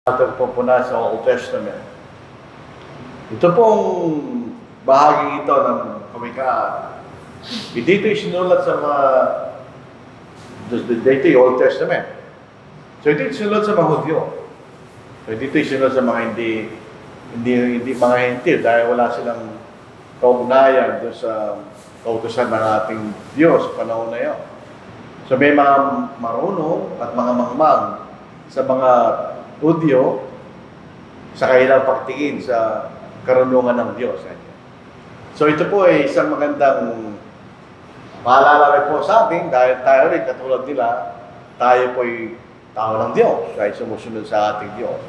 Tagpupuna sa Old Testament. Ito pong bahagi ito ng kawikaan. Dito sinulat sa mga dito yung Old Testament. So ito sinulat sa mga Hudyo. So dito sinulat sa mga hindi mga Hentil dahil wala silang kaugnayan doon sa kautusan ng ating Diyos sa panahon na yun. So may mga marunong at mga mangmang sa mga Hudyo sa kanilang pagtingin sa karunungan ng Diyos. So ito po ay isang magandang paalala rin po sa atin dahil tayo rin katulad nila, tayo po ay tao ng Diyos dahil sumusunod sa ating Diyos.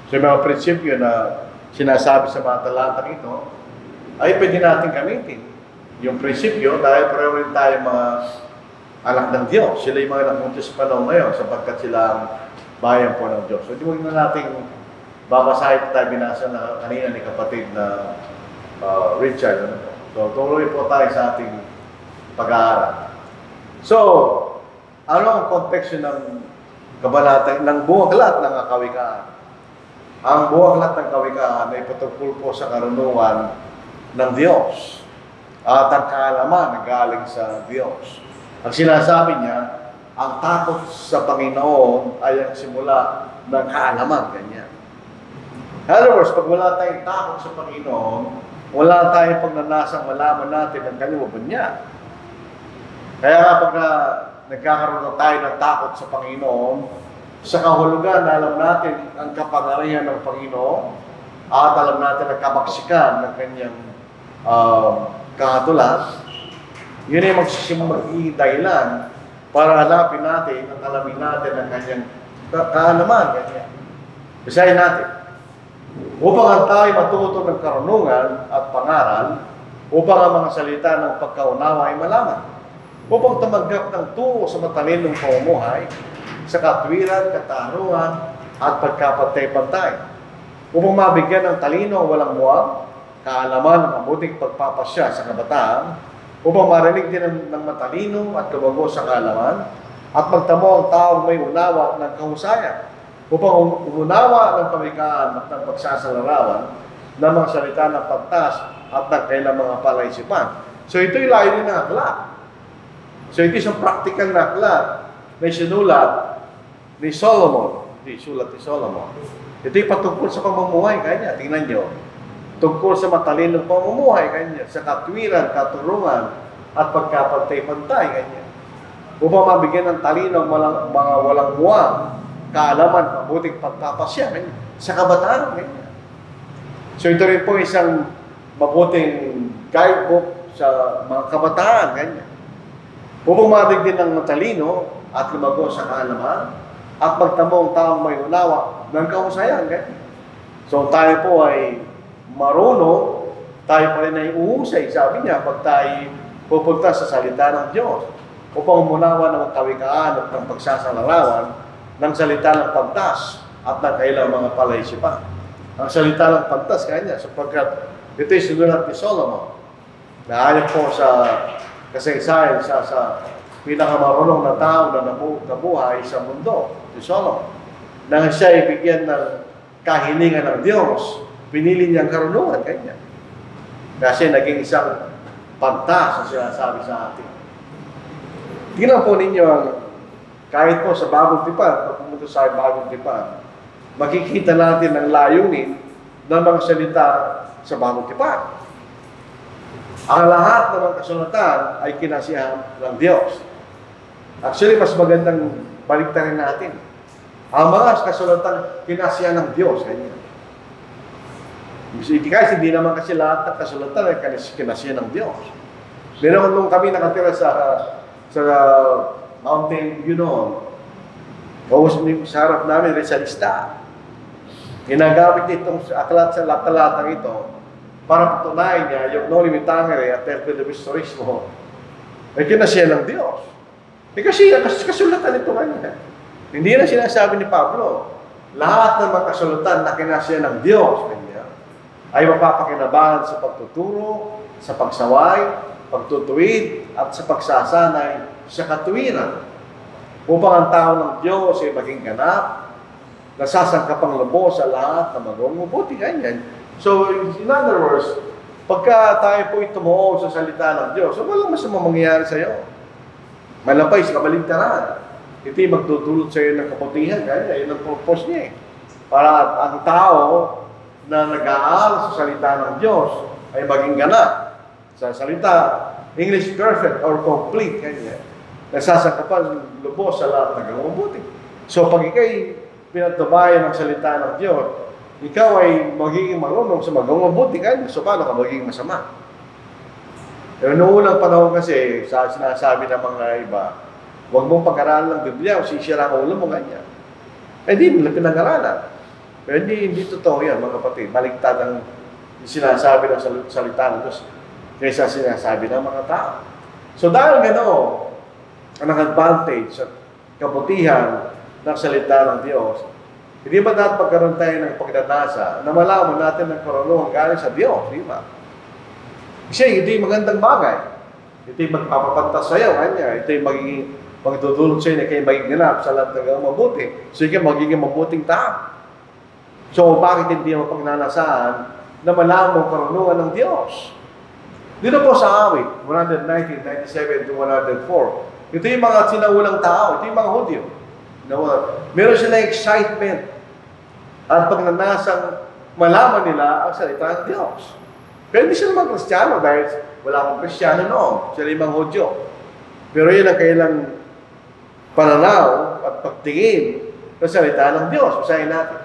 So yung mga prinsipyo na sinasabi sa mga talatang ito ay pwede natin gamitin. Yung prinsipyo dahil pareho rin tayo mga anak ng Diyos. Sila yung mga napunta sa panahon ngayon sapagkat sila ang bayan po ng Diyos. So, hindi mo na natin babasahin tayo binasa na kanina ni kapatid na Richard. So, tuloy po tayo sa ating pag-aaral. So, ano ang konteksto ng kabanata, ng buong aklat ng kawikaan? Ang buong aklat ng kawikaan ay patungkol po sa karunungan ng Diyos at ang kaalaman na galing sa Diyos. Ang sinasabi niya, ang takot sa Panginoon ay ang simula ng kaalaman, ganyan. In other words, pag wala tayong takot sa Panginoon, wala tayong pagnanasang malaman natin ang kalimutan niya. Kaya nga pag nagkakaroon na tayo ng takot sa Panginoon, sa kahulugan na alam natin ang kapangyarihan ng Panginoon at alam natin ang kamaksikan ng kanyang kahatulan, yun ay magiging dahilan para hanapin natin at alamin natin ang kanyang kaalaman. Basahin natin. Upang tayo matuto ng karunungan at pangaral, upang ang mga salita ng pagkaunawa ay malaman, upang tumanggap ng tuo sa matalinong pamumuhay, sa katwiran, katarungan, at pagkapantay-pantay, upang mabigyan ng talino ang walang muwang, kaalaman ng mabuting pagpapasya sa kabataan, upang marinig din ng matalino at kabago sa kaalaman, at magtamo ang taong may unawa ng kahusayan, upang umunawa ng kawikaan at ng pagsasalarawan ng mga salita ng pagtas at ng kailang mga palaisipan. So ito'y layunin ng aklat. So ito isang practical na aklat na sinulat ni Solomon. Sulat ni Solomon. Ito'y patungkol sa pamumuhay kanya. Tingnan nyo. Tungkol sa matalinong pamumuhay kanya, sa katwiran, katurungan, at pagkapantay-pantay kanya. Upang mabigyan ng talino ang mga walang muwang, kaalaman, mabuting pagpapasya kanya, sa kabataan kanya. So ito rin po isang mabuting guidebook sa mga kabataan kanya. Upang mabigyan ng talino at lumago sa kaalaman, at magtamo ang taong may unawa ng kahusayan kanya. So tayo po ay marunong, tayo pa rin ay uhusay, sabi niya, pag tayo pupunta sa salita ng Diyos upang umunawa ng kawikaan at ng pagsasalarawan ng salita ng pagtas at ng kailang mga palaisipan. Ang salita ng pagtas kanya, sapagkat ito'y sinulat ni Solomon na ayon po sa kasaysayan sa pinakamarunong na tao na nabuhay sa mundo, si Solomon, nang siya ibigyan ng kahilingan ng Diyos, pinili niyang karunungan kanya. Kasi naging isang pagtas na sinasabi sa atin. Tingnan po ninyo, kahit po sa Bagong Tipan, pag pumunta sa Bagong Tipan, makikita natin ang layunin ng mga salita sa Bagong Tipan. Ang lahat ng mga kasulatan ay kinasiyahan ng Diyos. Actually, mas magandang baliktarin natin. Ang mga kasulatan kinasiyahan ng Diyos. Ganyan. Kasi hindi naman kasi lahat ng kasulatan ay kinasiyahan ng Diyos. Meron nung kami nakatira sa Mountain View noon, sa harap namin rin sa lista. Ginagamit itong aklat sa talatang ito para patunayan niya yung no limitangere at terpedivistorismo ay kinasiyahan ng Diyos. Kasi kasulatan ito kanya. Hindi na sinasabi ni Pablo, lahat ng mga kasulatan na kinasiyahan ng Diyos ay mapapakinabangan sa pagtuturo, sa pagsaway, pagtutuwid, at sa pagsasanay sa katuwiran, upang ang tao ng Diyos ay maging ganap nasasangkapang lubos sa lahat na mabuti, ganyan. So, in other words, pagka tayo po'y tumuo sa salita ng Diyos, so walang masamang mangyayari sa iyo. Malapay sa kabaligtaran. Ito yung magdudulot sa iyo ng kaputihan, ganyan. Yun ang purpose niya eh. Para ang tao na nag-aaral sa salita ng Diyos ay maging ganap sa salita, English perfect or complete, ganyan. Nasasangkapan lubos sa lahat ng mabuti. So, pag ikay pinatubayan ng salita ng Diyos, ikaw ay magiging marunong sa mabuti, ganyan. So, paano ka magiging masama? Pero noong unang panahon kasi, sinasabi ng mga iba, huwag mong pag-aralan ng Biblia o sisira ang ulo mo, ganyan. Eh, di nila pinag-aralan. Pero hindi totoo yan, mga kapatid. Baligtad ang sinasabi ng salita ng Diyos kaysa sinasabi ng mga tao. So dahil gano'n, ang advantage at kabutihan ng salita ng Diyos, hindi ba dapat pagkaroon tayo ng pagdadasa na malaman natin ang karunungan galing sa Diyos, di ba? Kasi ito yung magandang bagay. Ito yung magpapapantas sa'yo, kanya. Ito yung magdudulot sa'yo na kayo magiging ganap sa lahat ng mabuti. So ikaw magiging mabuting tao. So bakit hindi mo pagnanasaan na malaman ang karunungan ng Diyos? Dito po sa awit, 119, 97 to 104, ito yung mga sinaulang tao, ito yung mga Hudyo. Meron silang excitement at pagnanasang malaman nila ang salita ng Diyos. Pero hindi sila mga Kristiyano dahil wala akong Kristiyano noon. Sila yung mga Hudyo. Pero yun ang kailang pananaw at pagtingin ng salita ng Diyos. Basahin natin.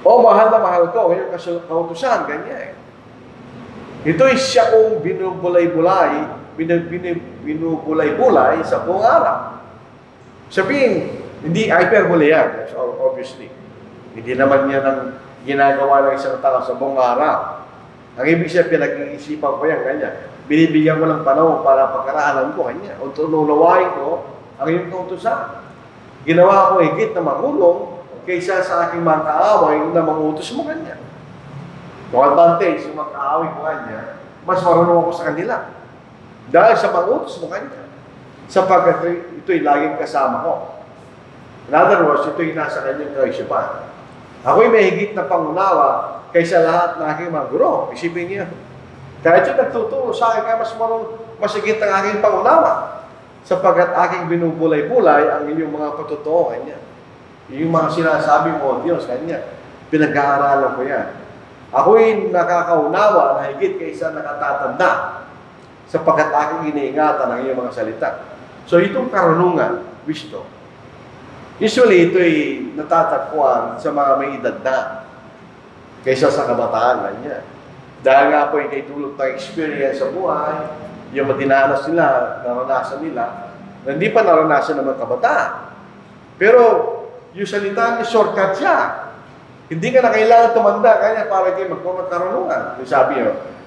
O mahal na mahal ko, ngayon kautusan, ganyan. Ito'y siya kong binubulay-bulay sa buong araw. Sabihin, hindi hyperbole yan, obviously. Hindi naman yan ang ginagawa ng isang tao sa buong araw. Ang ibig siya, pinag-iisipan ko yan, ganyan. Binibigyan ko ng panahon para pagkaraanan ko, ganyan. O tununawain ko ang iyong kautusan. Ginawa ko higit na marunong kaysa sa aking mga kaaway na mangutos mo ganyan. Kung advantage, yung mga kaaway ko ganyan, mas marunong ako sa kanila. Dahil sa mangutos mo ganyan. Sapagkat ito'y laging kasama ko. In other words, ito'y nasa kanyang kaisipan. Ako'y may higit na pangunawa kaysa lahat ng aking mga guro. Isipin niyo. Kahit yung nagtuturo sa akin, kaya mas higit ang aking pangunawa. Sapagkat aking binubulay-bulay ang inyong mga patutuo ganyan. Yung mga sinasabi mo, Diyos, kanya, pinag-aaralan ko yan. Ako'y nakakaunawa na higit kaysa nakatatanda sapagkat aking iniingatan ang iyong mga salita. So itong karunungan, wisdom, usually ito'y natatagpuan sa mga may edad na kaysa sa kabataan niya. Dahil nga po ikay dulot ng experience sa buhay, yung matinanas nila, naranasan nila, na hindi pa naranasan ng mga kabataan. Pero yung salita ni shortcut siya. Hindi ka na kailangan tumanda kanya para kayo magkarunungan. Yung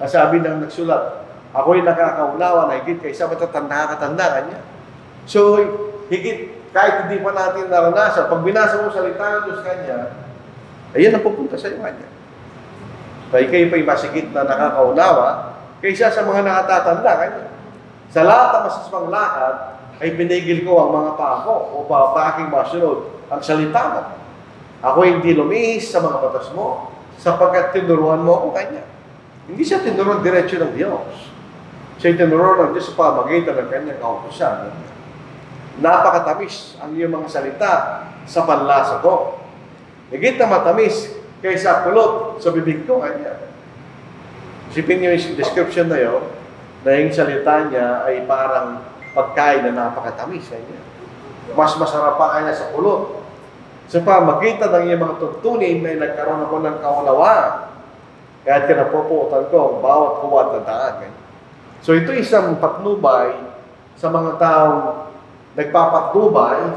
sabi ng nagsulat, ako'y nakakaunawa na higit kaysa matatanda kanya. So, higit, kahit hindi pa natin naranasan, pag binasa mo salita ng Diyos kanya, ayan ang pupunta sa iyo kanya. Kaya kayo pa'y masigit na nakakaunawa kaysa sa mga nakatatanda kanya. Sa lahat ng masasamang lakad, ay pinigil ko ang mga paa ko upang aking masunod ang salita mo. Ako hindi lumihis sa mga batas mo sapagkat tinuruan mo ako kanya. Hindi siya tinuruan diretsyo ng Diyos. Siya tinuruan ng Diyos sa pamagitan ng kanyang kautusan. Napakatamis ang iyong mga salita sa panlasa ko. Higit na matamis kaysa pulot sa bibig ko kanya. Isipin niyo yung description na yun, na yung salita niya ay parang pagkain na napakatamis kanya. Mas masarap pa kanya sa pulot. Sa pamagitan ng iyong mga tuntunin na nagkaroon ako ng kaunawaan. Kaya't kinapuputan ko ang bawat kuwat na daan. So ito isang patnubay sa mga taong nagpapatnubay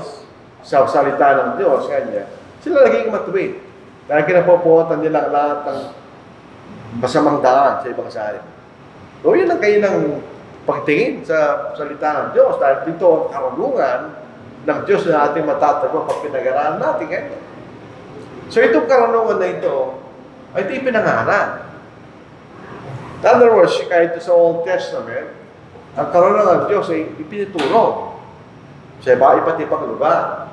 sa salita ng Diyos. Kanya. Sila naging matuwid. Dahil kinapuputan nila lahat ng masamang daan sa ibang sari. So yun ang kayo ng pagtingin sa salita ng Diyos. Dahil dito ang karunungan ng Diyos na ating matatagwa pag pinag-aralan natin. Ganyan. So itong karunungan na ito, ay ito ipinangaral. In other words, kahit sa Old Testament, ang karunungan ng Diyos ay ipinituro sa iba't ibang lugar.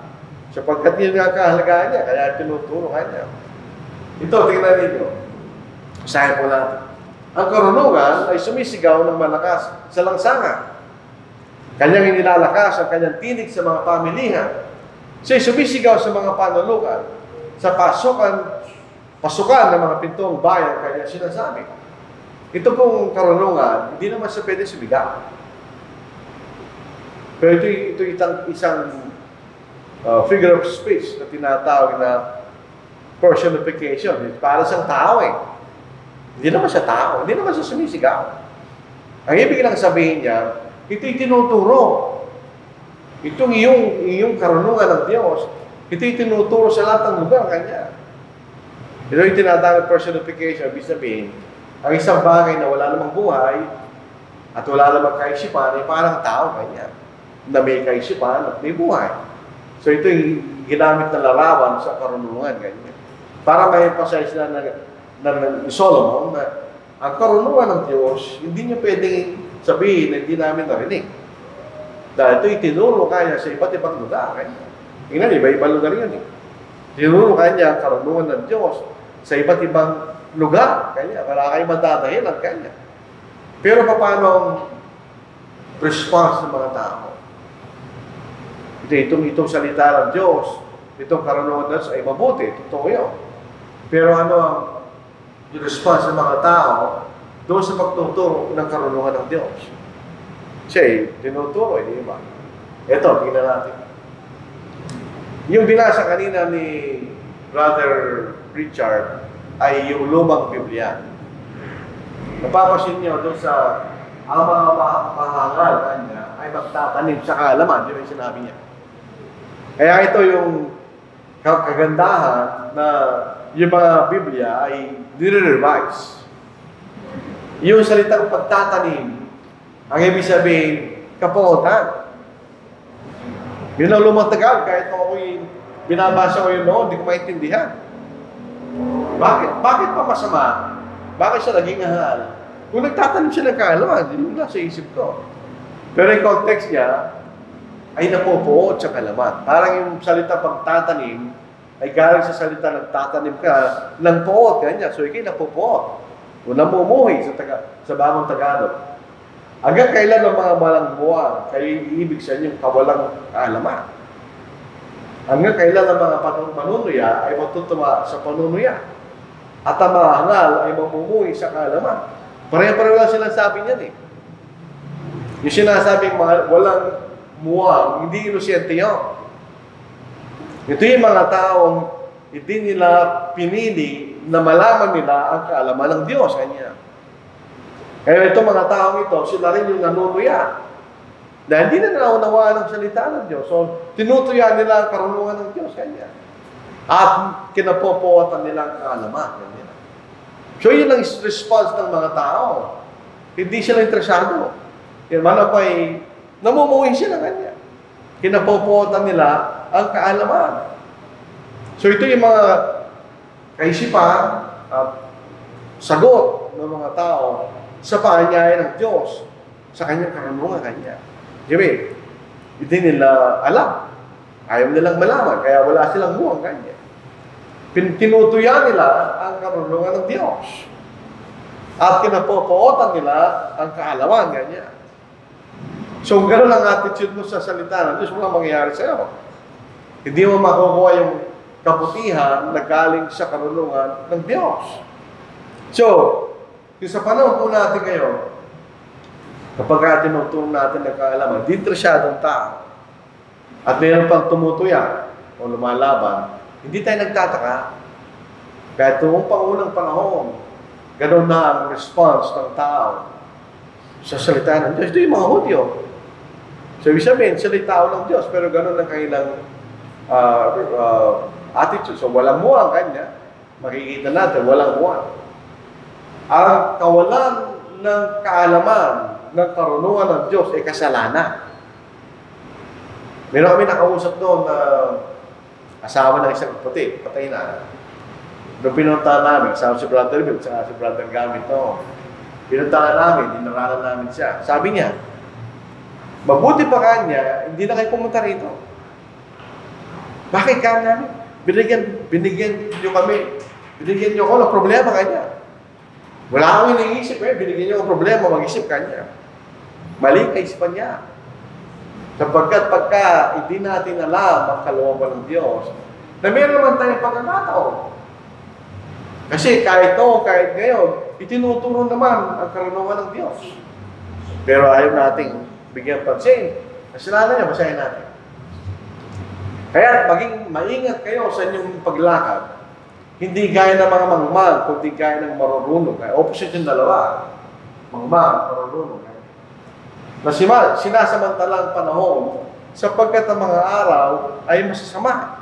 Sapagkat yun nga kahalagaan niya, kaya tinuturo kanya. Ito, tingnan ninyo. Usahin po natin. Ang karunungan ay sumisigaw ng malakas sa langsangan. Kanyang inilalakas ang kanyang tinig sa mga pamilihan. Siya'y sumisigaw sa mga panulukan, sa pasukan ng mga pintong bayan, kanya sinasabi. Ito pong karunungan, hindi naman siya pwede sumigaw. Pero ito isang figure of speech na tinatawag na personification. Para siyang tao eh. Hindi naman siya tao. Hindi naman siya sumisigaw. Ang ibig lang sabihin niya, ito'y tinuturo. Itong iyong karunungan ng Diyos, ito'y tinuturo sa lahat ng lugar kanya. Ito'y tinatawag personification. Ibig sabihin, ang isang bagay na wala namang buhay at wala namang kaisipan ay parang tao kanya na may kaisipan at may buhay. So ito'y ginamit na larawan sa karunungan kanya. Para may emphasize na Solomon na ang karunungan ng Diyos, hindi niya pwedeng sabihin na hindi namin narinig. Dahil ito'y tinuro kanya sa iba't ibang lugar. Tingnan, iba-ibang lugar yun. Tinuro kanya ang karunungan ng Diyos sa iba't ibang lugar. Kanya, wala kayong madadahilan kanya. Pero paano ang response ng mga tao? Itong salita ng Diyos, itong karunungan ng Diyos ay mabuti. Totoo yun. Pero ano ang response ng mga tao doon sa pagtuturo ng karunungan ng Diyos? Siya'y tinuturo, hindi ba? Ito, tingnan natin. Yung binasa kanina ni Brother Richard ay yung lumang Biblia. Napapasin niyo doon sa ang mga mahangal kanya ay magtatanim sa kaalaman. Di ba yung sinabi niya? Kaya ito yung kagandahan na yung mga Biblia ay nire-revise. Yung salitang pagtatanim, ang ibig sabihin, kapuotan. Yun ang lumang Tagalog, kahit kung ako'y binabasa ko yun noon, hindi ko maintindihan. Bakit? Bakit pa masama? Bakit siya naging ahal? Kung nagtatanim siya ng kaalaman, yun lang sa isip ko. Pero yung context niya, ay napupuot sa kaalaman. Parang yung salita pagtatanim, ay galing sa salita nagtatanim ka ng puot, ganyan. So, ikay napupuot. O namumuhay sa bagong Tagalog. Hanggang kailan ang mga malang buwan, kayo ibig sa inyong kawalang kaalaman. Hanggang kailan ang mga panunuya ay matutuwa sa panunuya. At ang mga hangal ay mamumuhay sa kaalaman. Pare-pare lang silang sabi niyan eh. Yung sinasabing walang muwang, hindi inusyente yun. Ito yung mga taong hindi nila pinili na malaman nila ang kaalaman ng Diyos. Kanya. Kaya itong mga taong ito, sila rin yung nanunuya. Dahil hindi na naunawaan ang salita ng Diyos. So, tinutuya nila ang karunungan ng Diyos. Kanya. At kinapopuwatan nila ang kaalaman. Kanya. So, yun ang response ng mga tao. Hindi sila interesado. Yan man ako ay namumuhay sila kanya. Kinapopuwatan nila ang kaalaman. So, ito yung mga kaisipan at sagot ng mga tao sa paanyaya ng Diyos sa kanyang karunungan kanya. Diba? Hindi nila alam. Ayaw nilang malaman, kaya wala silang muwang kanya. Tinutuya nila ang karunungan ng Diyos. At kinapopuotan nila ang kaalaman kanya. So, kung gano'n ang attitude mo sa salita ng Diyos, walang mangyayari sa'yo. Hindi mo makukuha yung kabutihan na galing sa karunungan ng Diyos. So, yung sa panahon po natin ngayon, kapag tinuturo natin ng kaalaman, di interesadong tao, at mayroon pang tumutuya o lumalaban, hindi tayo nagtataka. Kahit noong pangunang panahon, ganoon na ang response ng tao sa salita ng Diyos. Ito yung mga Hudyo. So, ibig sabihin, sila tao ng Diyos, pero ganoon ang kanilang attitude. So, walang muwang kanya. Makikita natin, walang muwang. Ang kawalan ng kaalaman ng karunungan ng Diyos ay kasalanan. Meron kami nakausap doon na asawa ng isang puti, patay na. Doon pinuntahan namin, kasama si Brother Bill, si Brother Gamit no. Pinuntahan namin, dinaralan namin siya. Sabi niya, mabuti pa kanya, hindi na kayo pumunta rito. Bakit kaya namin? Binigyan nyo kami. Binigyan nyo ako ng problema kanya. Wala akong iniisip binigyan nyo ng problema, mag-isip kanya. Mali kaisipan niya. Sapagkat pagka hindi natin alam ang kalooban ng Diyos, na meron naman tayong pagkakataon. Kasi kahit ngayon, itinuturo naman ang karunungan ng Diyos. Pero ayaw nating bigyan pansin. Kasalanan niya, basahin natin. Kaya maging maingat kayo sa inyong paglakad. Hindi gaya ng mga mangmang, kundi gaya ng marurunong. Kaya opposite yung dalawa. Mangmang, marurunong. Na sinasamantalang panahon sapagkat ang mga araw ay masasama.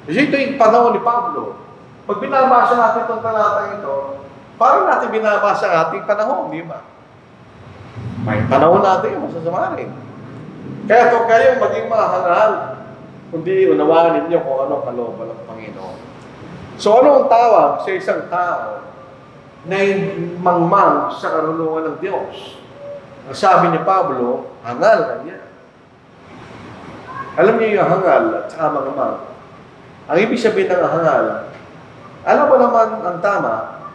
Kasi ito yung panahon ni Pablo. Pag binabasa natin itong talatang ito, parang natin binabasa ang ating panahon, di ba? May panahon natin yung masasama rin. Kaya kung kayo maging mahangal, kundi unawaan ninyo kung ano kalooban ng Panginoon. So ano ang tawag sa isang tao na mangmang sa karunungan ng Diyos? Ang sabi ni Pablo, hangal kanya. Alam niyo yung hangal at saka mangmang. Ang ibig sabihin ng hangal, alam mo naman ang tama,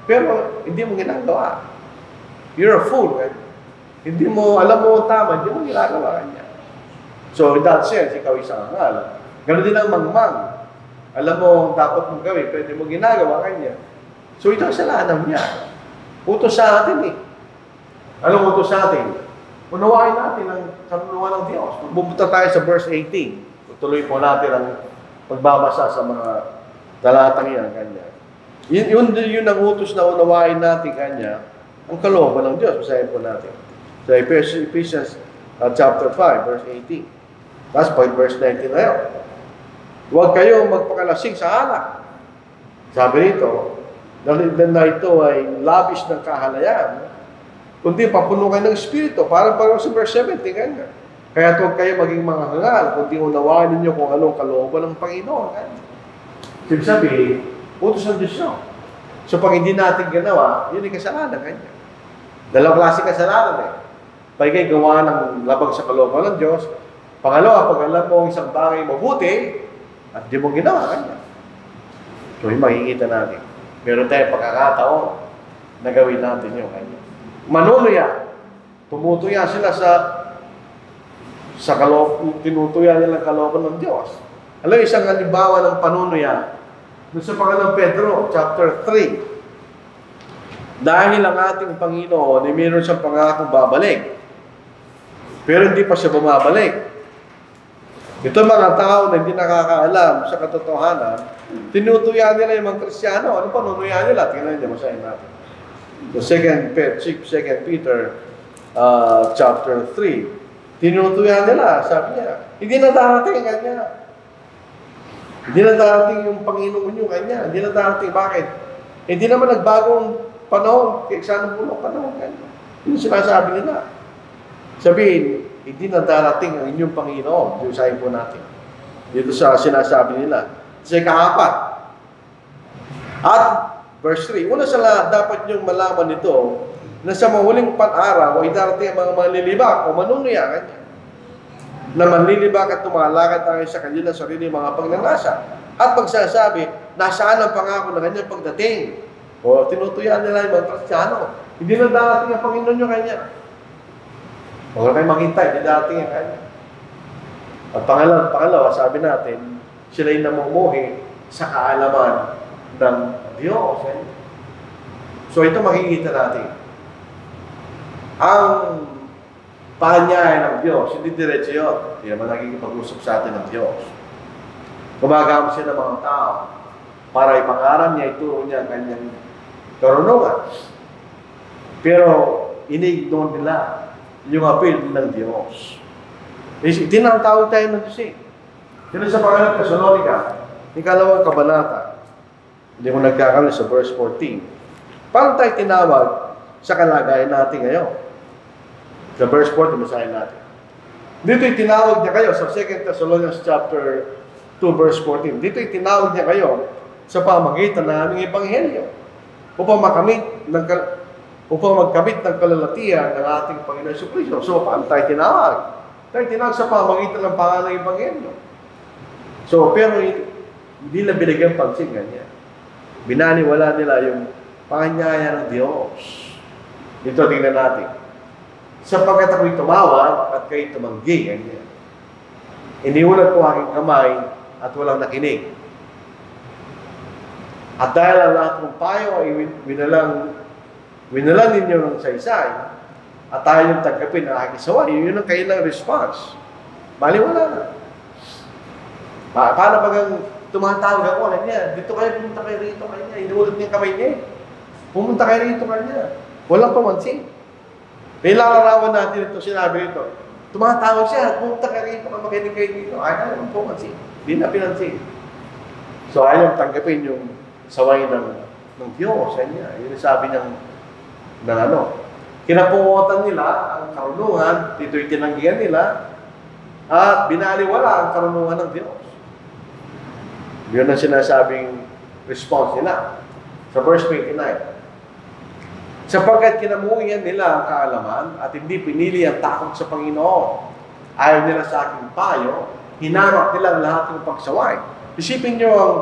pero hindi mo ginagawa. You're a fool. Right? Hindi mo, alam mo ang tama, hindi mo ginagawa kanya. So, in that sense, ikaw isang hangal. Ganon din ang mangmang. Alam mo, dapat mong gawin, pero hindi mo ginagawa kanya. So, ito ang kasalanan niya. Utos sa atin Anong utos sa atin? Unawain natin ang karunungan ng Diyos. Pupunta tayo sa verse 18. Tuloy po natin ang pagbabasa sa mga talatang yan, kanya. Yun ang utos na unawain natin kanya, ang kalooban ng Diyos. Basahin po natin. Sa Ephesians chapter 5, verse 18. Tapos verse 19 na yun. Huwag kayong magpakalasing sa alak. Sabi nito, na ito ay labis ng kahalayan, kundi papuno kayo ng Espiritu. Parang sa verse 17, ganyan. Kaya huwag kayo maging mga hangal, kundi unawaan ninyo kung anong kalooban ng Panginoon. Ibig sabihin, utos ng Diyos yun. So pag hindi natin ginawa, yun ay kasalanan. Ganyan. Dalawang klase kasalanan Pag kayo gawa ng labag sa kalooban ng Diyos. Pangalawa, pag alam mo isang bagay mabuti, at di mo ginawa, kanya. So, yung makikita natin. Meron tayong pagkakataon na gawin natin yung kanya. Manunuya. Tumutuya sila tinutuya nila ang kalooban ng Diyos. Alam, isang halimbawa ng panunuya, doon sa pangalang Pedro, chapter 3. Dahil ang ating Panginoon ay mayroon siyang pangakong babalik. Pero hindi pa siya bumabalik. Ito mga tao na hindi nakakaalam sa katotohanan, tinutuya nila yung mga Kristiyano. Ano pa nunuya nila? Tingnan niyo, masahin natin. So 2 Peter chapter 3. Tinutuya nila, sabi niya, hindi na darating kanya. Hindi na darating yung Panginoon nyo kanya. Hindi na darating. Bakit? Hindi naman nagbagong panahon. Kaya saan bulong panahon kanya. Yun sinasabi nila. Sabihin, hindi na darating ang inyong Panginoon. Diyosahin po natin. Dito sa sinasabi nila. Sa ika-4. At, verse 3, una sa lahat, dapat niyong malaman nito na sa mahuling pan-araw ay darating ang mga manlilibak o manunuya kanya. Na manlilibak at tumalakad tayo sa kanilang sarili mga pagnanasa. At pagsasabi, nasaan ang pangako ng kanyang pagdating? O tinutuyan nila yung mga Kristiyano. Hindi na darating ang Panginoon nyo kanya. Huwag na kayo maghintay, hindi darating ang kanya. At pangalawa, sabi natin, sila'y namumuhi sa kaalaman ng Diyos. So ito makikita natin. Ang panyayahan ng Diyos, hindi diretso yun. Hindi naman nagkikipag-usap sa atin ng Diyos. Gumagamit siya ng mga tao para ipangaral niya, ituro niya ang kanyang karunungan. Pero ini-ignore nila yung appeal ng Diyos. Tinatawag tayo ng Diyos eh. Dito sa pangalan Thessalonica, ikalawang kabanata, hindi ko nagkakamali sa verse 14. Paano tayo tinawag sa kalagayan natin ngayon? Sa verse 14, basahin natin. Dito itinawag niya kayo sa 2 Thessalonians chapter 2 verse 14. Dito itinawag niya kayo sa pamagitan ng aming ebanghelyo upang magkamit ng kalalatian ng ating Panginoon Jesucristo. So, paano tayo tinawag? Tayo tinawag sa pamagitan ng pangalan ng ebanghelyo. So, pero hindi nila binigyan pansin ganyan. Binaniwala nila yung panganyaya ng Diyos. Dito, tingnan natin. Sapagkat ako'y tumawag at kayo'y tumanggi, ganyan. Iniulat ko aking kamay at walang nakinig. At dahil ang lahat ng payo ay winalan ninyo ng saysay, at tayo yung tanggapin ang aking sawa, yun ang kailang response. Baliwala na. Paano bagang tumatawag ako, kanya, dito kayo, pumunta kayo rito, kanya, inuulat niya kamay niya. Pumunta kayo rito, kanya. Walang pamansin. Nilalarawan natin ito, sinabi ito. Tumatawag siya, pumunta kayo rito, makinig kayo dito. Ayaw naman pamansin. Hindi na pinansin. So ayaw tanggapin yung saway ng Diyos. Kanya. Yun sabi ng kinapungutan nila ang karunungan, dito'y tinanggihan nila, at binaliwala ang karunungan ng Diyos. Yun ang sinasabing response nila. Sa verse 29. Sapagkat kinamuhian nila ang kaalaman at hindi pinili ang takot sa Panginoon. Ayaw nila sa aking payo, hinamak nila ang lahat ng pagsaway. Isipin nyo ang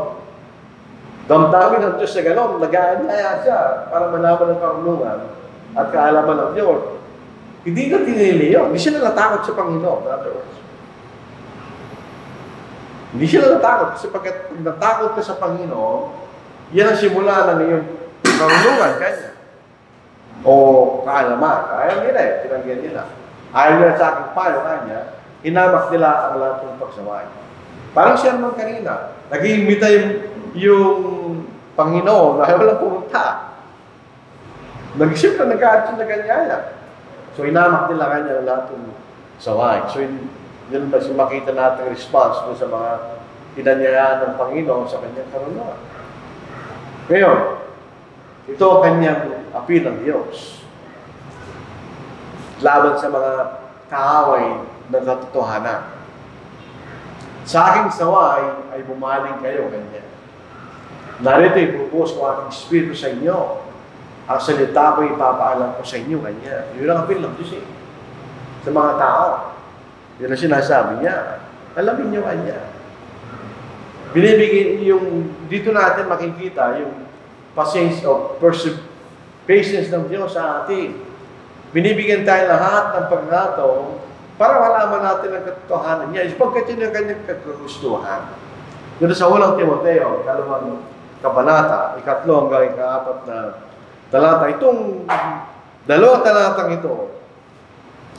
damdamin ng Diyos sa ganon, nag-aanyaya siya para malaman ang karunungan at kaalaman ng Diyos. Hindi na tinili yun. Hindi sila natakot sa Panginoon. In other words. Hindi sila natakot kasi pagkat natakot ka sa Panginoon, yan ang simula ng iyong karunungan kanya. O kaalaman. Ayaw nila eh. Tinanggihan nila. Ayaw nila sa aking payo kanya, hinamak nila ang lahat ng pagsaway. Parang siya naman kanina, nag-iimbita yung Panginoon na walang pumunta. Siyempre, nag-action na kanyaya. So, hinamak nila kanya ang lahat ng saway. So, yun ba makita natin response sa mga inanyayaan ng Panginoon sa kanyang karunungan. Ngayon, ito ang kanyang appeal ng Diyos. Laban sa mga kaaway ng katotohanan. Sa aking saway ay bumaling kayo, ganyan. Narito ipupos ko aking Espiritu sa inyo. Ang salita ko ipapaalam ko sa inyo, ganyan. Yun ang appeal ng Diyos sa mga tao. Yun ang sinasabi niya. Alamin niyo kanya. Binibigay yung, dito natin makikita yung patience ng Diyos sa atin. Binibigyan tayo lahat ng pagkakataon para malaman natin ang katotohanan niya. Pagkat yun ang kanyang kagustuhan. Yun sa unang Timoteo, 2 kabanata, 3 hanggang 4 na talata. Itong 2 talatang ito,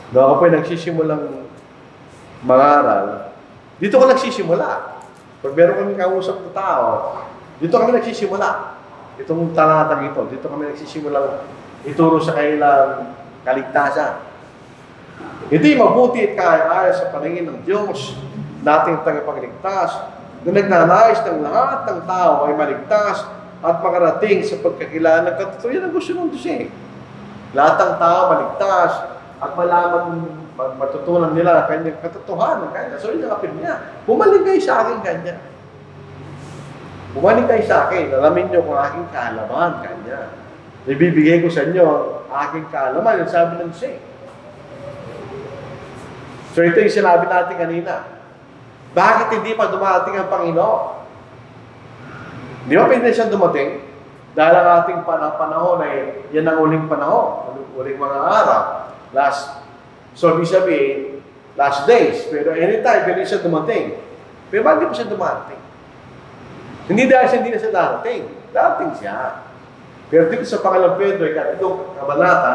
na ako po'y nagsisimulang mangaral, dito ko nagsisimula. Pag meron kami kausap na tao, dito kami nagsisimula. Itong talatang ito, dito kami nagsisimulang ituro sa kailang kaligtasan. Ito'y mabuti at kaaya-aya sa paningin ng Diyos, nating tagapagligtas, na nagnanais ng lahat ng tao ay maligtas at makarating sa pagkakilala ng katotohanan. Yan ang gusto ng Diyos eh. Lahat ng tao maligtas at malaman, matutunan nila ang kanyang katotohanan. So yun ang apil niya. Bumalik kayo sa akin kanya. Bumalik kayo sa akin. Alamin niyo kung aking kaalaman kanya. Ibibigay ko sa inyo ang aking kaalaman. Yung sabi ng Diyos eh. So ito yung sinabi natin kanina. Bakit hindi pa dumating ang Panginoon? Di ba pwede siyang dumating? Dahil ang ating panahon ay yan ang uling panahon. Uling mga araw. So ibig sabihin, last days. Pero anytime, pwede siya dumating. Pero bakit di pa siya dumating? Hindi dahil siya hindi na siya darating. Darating siya. Pero dito sa pangalang Pedro, ikatulong kabanata,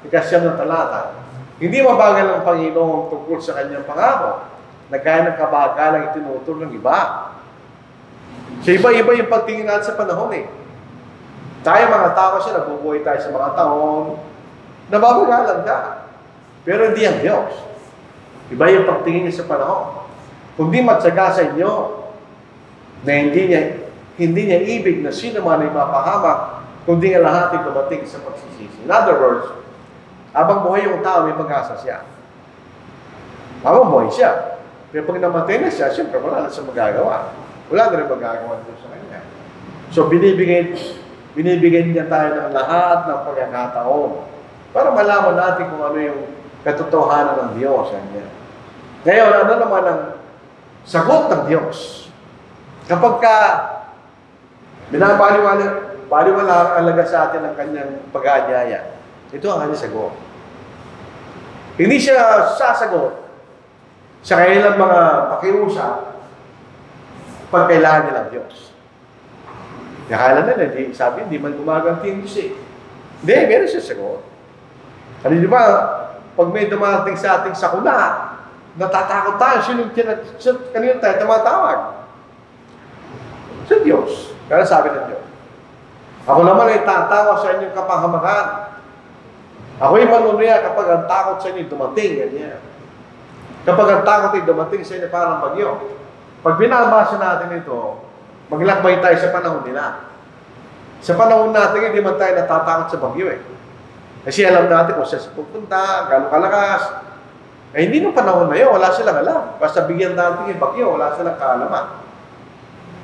ikasyam ng talata, hindi mabagal ang Panginoon tungkol sa kanyang pangako na kaya ng kabagalang itinuturo ng iba. So iba-iba yung pagtingin natin sa panahon eh. Tayo mga tao kasi nabubuhay tayo sa mga taon, nababagalan ka. Pero hindi ang Diyos. Iba yung pagtingin niya sa panahon. Kung di matyaga sa inyo na hindi niya ibig na sino man ay mapahamak, kundi nga lahat ay dumating sa pagsisisi. In other words, habang buhay yung tao, may pag-asa siya. Habang buhay siya. Pero pag namatay na siya, siyempre wala na siya magagawa. Wala na rin magagawa dito sa kanya. So, binibigyan niya tayo ng lahat ng pagkakataon para malaman natin kung ano yung katotohanan ng Diyos. Ngayon, ano naman ang sagot ng Diyos? Kapag ka baliwala ang alaga sa atin ng kanyang pag-aanyaya, ito ang kanyang sagot. Hindi siya sasagot sa kanilang mga pakiusap pag kailangan nilang Diyos. Nakala nila, sabi, hindi man gumaganti yung Diyos eh. Hindi, meron siya sagot. Ano di ba, pag may dumating sa ating sakuna, natatakot tayo, kanina tayo tumatawag? Sa Diyos. Kaya sabi ng Diyos, ako naman ay tatawa sa inyong kapahamakan. Ako'y manunuya kapag ang takot sa inyo dumating, ganyan. Kapag ang takot ay dumating sa inyo parang bagyo. Pag binabasa natin ito, maglakbay tayo sa panahon nila. Sa panahon natin, hindi man tayo natatakot sa bagyo eh. Kasi alam natin kung saan pupunta, gano'ng kalakas. Eh hindi nung panahon na yun, wala silang alam. Basta bigyan natin yung bagyo, wala silang kaalaman.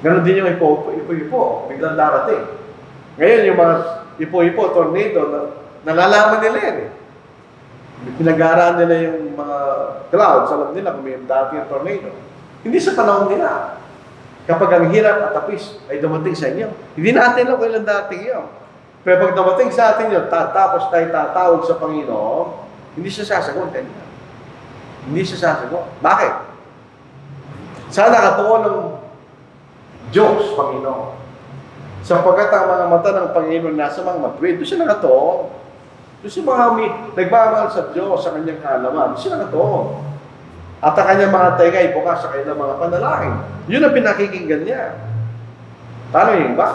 Ganon din yung ipo-ipo, biglang darating. Ngayon yung mga ipo-ipo, tornado, nalalaman nila yan eh. Pinag-aaraan nila yung mga clouds, alam nila kung may dati yung tornado. Hindi sa panahon nila. Kapag ang hirap at tapis ay dumating sa inyo, hindi natin alam kailan dating yun. Pero pag dumating sa atin yun, tapos tayo tatawag sa Panginoon, hindi siya sasagot kanina. Hindi siya sasagot. Bakit? Saan nakatuon ng Diyos, Panginoon? Sapagkat ang mga mata ng Panginoon nasa mga matuwid, doon siya nakatuon. Doon siya nagmamahal sa Diyos, sa kanyang kaalaman. Doon siya nakatuon. At ang kanyang mga tainga ay bukas sa kanyang mga panalangin. Yun ang pinakikinggan niya. Paano yung iba?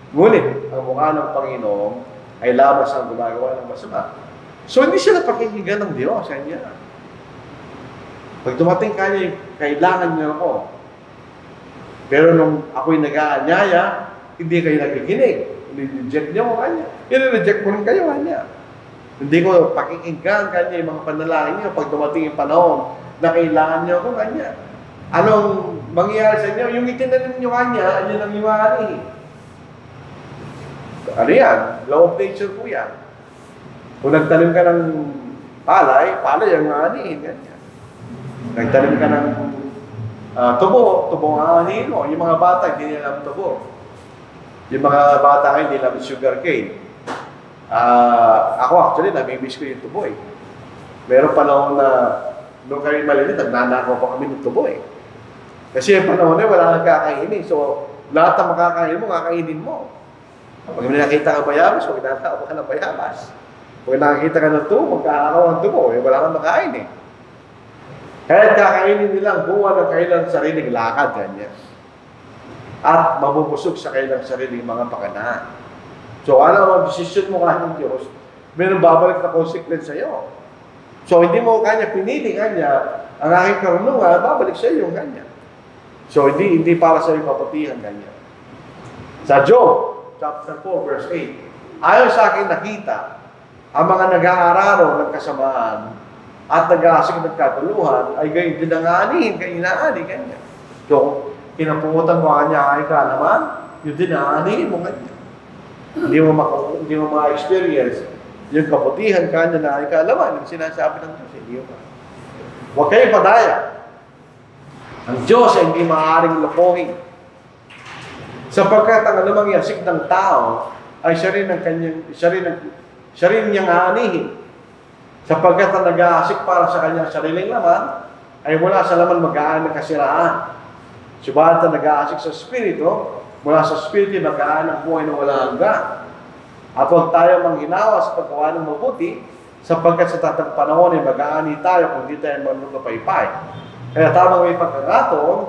Ngunit, ang mukha ng Panginoon ay labas ang gumagawa ng masama. So, hindi sila pakikinggan ng Diyos sa kanya. Pag dumating kanya, kailangan niyo ako. Pero nung ako'y nag-aanyaya, hindi kayo nakikinig. I-reject niyo ako kanya. I-reject mo rin kayo kanya. Hindi ko pakikinggan kanya yung mga panalangin niyo pag dumating yung panahon na kailangan niyo ako kanya. Anong mangyayari sa inyo? Yung itinanim niyo kanya, yun ang iwaani. Ano yan? Law of nature po yan. Kung nagtanim ka ng palay ang aanihin. Ganyan. Nagtanim ka ng tubo ang aanihin mo. Yung mga bata, hindi nila alam tubo. Yung mga bata hindi nila sugar cane. Ako actually, namimiss ko yung tubo eh. Meron panahon na nung kami malilit, nagnanakaw pa kami ng tubo eh. Kasi yung panahon na wala kang kakainin. So, lahat ng makakainin mo, kakainin mo. Pag may nakita ka bayabas, huwag nakakawa ka ng bayabas. Pag nakakita ka ng tubo, magkakakaw ng tubo, eh, wala kang makain eh. Kaya kakainin nilang buwan ng kailang sariling lakad, ganyan. At mabubusog sa kailang sariling mga pakanaan. So, ano ang desisyon mo kahit ng Diyos, meron babalik na consequence sa'yo. So, hindi mo kanya pinili kanya, ang aking karunungan, babalik sa iyo yung kanya. So, hindi para sa iyo papatihan kanya. Sa Job, chapter 4, verse 8, ayon sa akin nakita, ang mga nag-aararo ng kasamaan at nag-aasik ng kaguluhan ay gayon din ang aanihin, inaani kanya. So, kinapungutan mo kanya ay ka naman, yun din aanihin mo kanya. Hindi mo ma-experience yung kaputihan kanya na ay kaalaman, yung sinasabi ng Diyos, hindi mo. Huwag kayo padaya. Ang Diyos ay hindi maaaring lokohin. Sapagkat ang anumang yasik ng tao ay siya rin niyang aanihin. Sapagkat ang nag-aasik para sa kanyang sariling laman ay wala sa laman mag-aan ng kasiraan. Subalit ang nag-aasik sa Espiritu, mula sa Espiritu mag-aan ng buhay na wala hanggan. At huwag tayo manghinawa sa paggawa ng mabuti, sapagkat sa tatang panahon ay mag-aani tayo kung di tayo marunong kapaypay. Kaya tamang may pagkakataon,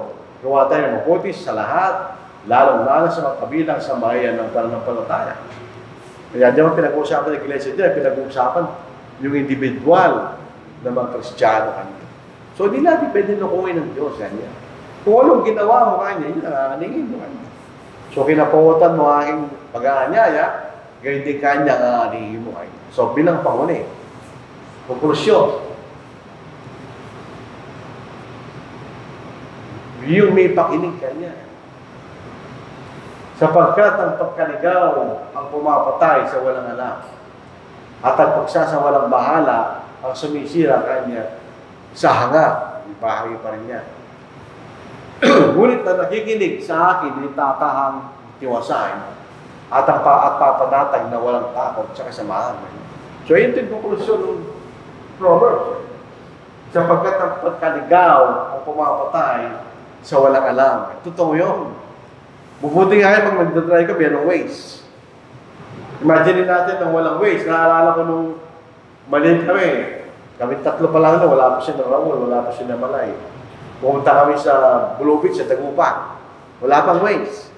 gawa tayo ng mabuti sa lahat, lalong-lalo sa mga kabilang sa bayan ng pananampalataya. Kaya diyan pinag-uusapan ng Iglesia diyan, pinag-uusapan yung individual na mga Kristiyano kanina. So, hindi natin pwede lukuhin ng Diyos. Yan. Kung anong ginawa mo kanya, yun ang aaningin mo kanya. So, kinaputan mo aking pag-aanyaya, gayon din kanya ang aaningin mo kanya. So, bilang panguni, konklusyon, yung may pakinig kanya. Sapagkat ang pagkaligaw ang pumapatay sa walang alam. At ang pagsasawalang bahala ang sumisira kanya sa hanga. Ibahagi pa rin niya. Ngunit na nakikinig sa akin, ay tatahang tiwasain at papanatag na walang takot sa kasamaan. So, yun din konklusyon ng Proverbs. Sapagkat ang pagkaligaw o pumapatay sa walang alam. Totoo yun. Mabuti nga pag nagdadrive ka, merong ways. Imagine natin nang walang ways. Naalala ko nung maliit kami. Kami tatlo pa lang na, wala pa siya ng Raul, wala pa siya ng Malay. Pumunta kami sa Bulupit, sa Tagupa. Wala pang ways.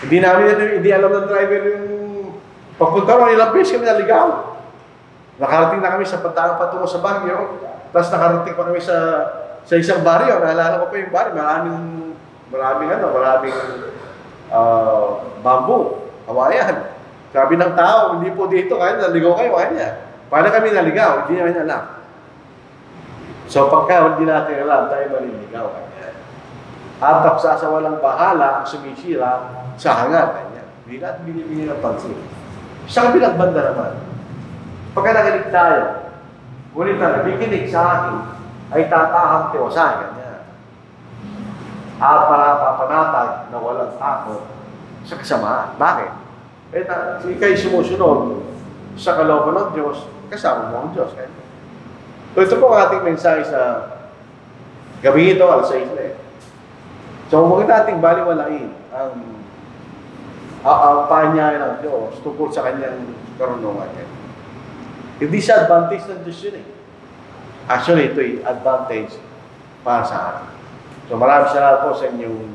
Hindi alam ng driver yung pagpunta ron, ilang beses kami naligaw. Nakarating na kami sa patungo sa Baguio. Tapos nakarating pa kami sa isang baryo. Naalala ko pa yung baryo. Maraming bamboo, kawayan. Sabi ng tao, hindi po dito, kaya naligaw kayo, kanya. Paano kami naligaw? Hindi namin alam. So pagka hindi natin alam, tayo maliligaw. Kanya. At sa walang bahala, ang sumisira sa hangad. Kanya. Hindi natin binibigyan ng pansin. Sa kabilang banda naman, pagka nakinig tayo, ngunit na nabikinig sa akin, ay tatahang tiwasan. Kanya. At papanatag na walang takot sa kasamaan. Bakit? Ika'y sumusunod sa kalooban ng Diyos, kasama mo ang Diyos. So ito po ang ating mensahe sa gabi ito, alas 6 na. So huwag nating baliwalain ang paanyaya ng Diyos tungkol sa kanyang karunungan. Hindi siya advantage ng Diyos yun eh. Actually, ito'y advantage para sa atin. So maraming salamat po sa inyong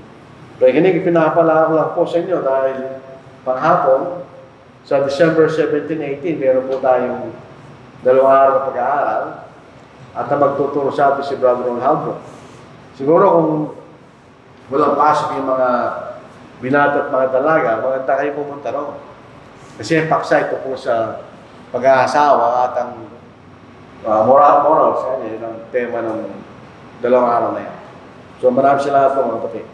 pakikinig. Pinapala ko lang po sa inyo dahil panghapon, sa December 17-18, meron po tayong 2 araw na pag-aaral at na magtuturo sa atin si Brother Ronaldo. Siguro kung walang pasok yung mga binata at mga dalaga, maganda kayo pumunta ron. Kasi yung paksa ito po sa pag-aasawa at ang morals, yun ang tema ng 2 araw na yan. So maraming salamat po mga kapatid.